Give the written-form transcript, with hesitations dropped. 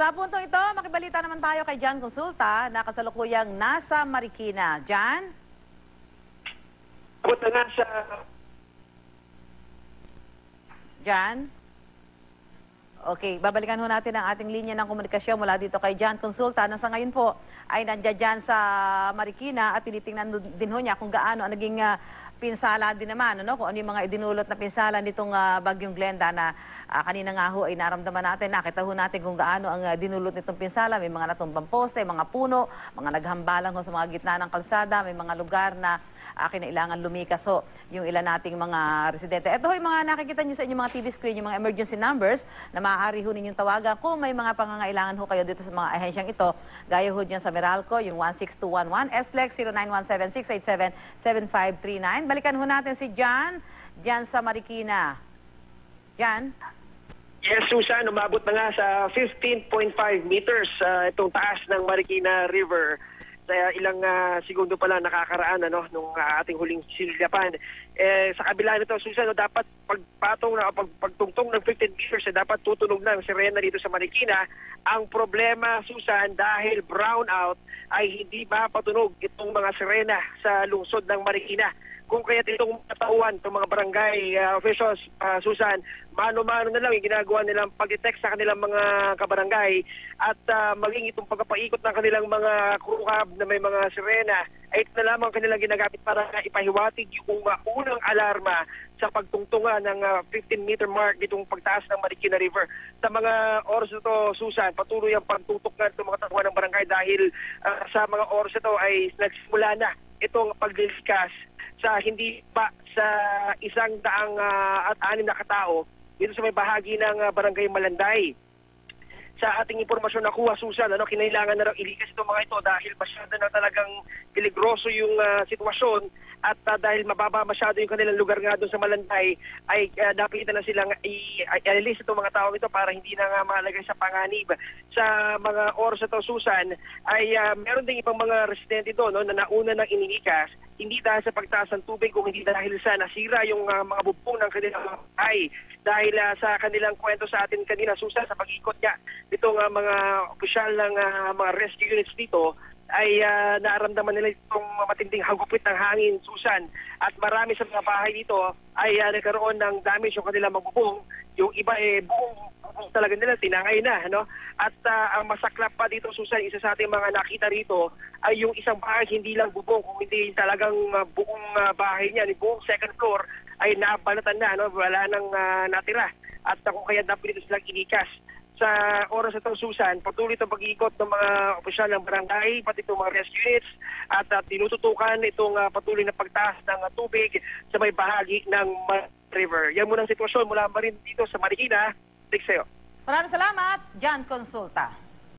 Sa puntong ito, makibalita naman tayo kay Jan Consulta na kasalukuyang nasa Marikina. Jan? Abot na nga sa... Jan? Okay, babalikan ho natin ang ating linya ng komunikasyon mula dito kay Jan Consulta na sa ngayon po ay nandiyan dyan sa Marikina at tinitingnan din ho niya kung gaano ang naging pinsala din naman, ano? Kung ano yung mga idinulot na pinsala nitong Bagyong Glenda na kanina nga ho ay naramdaman natin, nakita ho natin kung gaano ang dinulot nitong pinsala. May mga natumbang poste, mga puno, mga naghambalang ho sa mga gitna ng kalsada, may mga lugar na kinailangan lumikas ho yung ilan nating mga residente. Ito ho yung mga nakikita nyo sa inyong mga TV screen, yung mga emergency numbers na maaari ho ninyong tawagan kung may mga pangangailangan ho kayo dito sa mga ahensyang ito. Gaya ho dyan sa Meralco, yung 16211, SLEX 0917-687-7539. Balikan ho natin si Jan, dyan sa Marikina. Jan? Yes, Susan, umabot na nga sa 15.5 meters itong taas ng Marikina River. Sa ilang segundo pa lang nakakaraan nung ating huling sinilyapan. Sa kabila nito, Susan, dapat pagtungtong ng 15 meters dapat tutunog ng sirena dito sa Marikina. Ang problema, Susan, dahil brownout ay hindi mapatunog itong mga sirena sa lungsod ng Marikina. Kung kaya itong tauhan, itong mga barangay officials, Susan, mano-mano na lang yung ginagawa nilang pag-detect sa kanilang mga kabarangay at maging itong pagpapaikot ng kanilang mga crew cab na may mga sirena ay ito na lamang kanilang ginagamit para ipahiwatig yung unang alarma sa pagtungtungan ng 15-meter mark ditong pagtaas ng Marikina River. Sa mga oras na ito, Susan, patuloy ang pagtutok ng mga tauhan ng barangay dahil sa mga oras na ito ay nagsimula na itong paglilikas sa hindi pa sa 106 na katao dito sa may bahagi ng Barangay Malanday. Sa ating impormasyon nakuha, Susan, kinailangan na raw ilikas itong mga ito dahil masyado na talagang peligroso yung sitwasyon at dahil mababa masyado yung kanilang lugar nga doon sa Malanday ay napilitan na silang i-release itong mga tao ito para hindi na nga malagay sa panganib. Sa mga oras ito, Susan, ay meron ding ibang mga residente doon na nauna nang iniikas, hindi dahil sa pagtaas ng tubig kung hindi dahil sa nasira yung mga bubong ng kanilang bahay. Dahil sa kanilang kwento sa atin kanina, Susan, sa pag-ikot niya itong mga opisyal ng mga rescue units dito ay naaramdaman nila itong matinding hagupit ng hangin, Susan. At marami sa mga bahay dito ay nagkaroon ng damage yung kanilang magbubong. Yung iba buong talaga nila tinangay na. At ang masaklap pa dito, Susan, isa sa ating mga nakita rito ay yung isang bahay hindi lang bubong, kung hindi talagang buong bahay niya, buong second floor ay nabalatan na, wala nang natira. At kung kaya dapat dito silang inikas. Sa oras na ito, Susan, patuloy itong pag-iikot ng mga opisyal ng barangay, pati itong mga rescue units, at tinututukan itong patuloy na pagtaas ng tubig sa may bahagi ng river. Yan muna ang sitwasyon mula pa rin dito sa Marikina. Thanks sa'yo. Maraming salamat, Jan Consulta.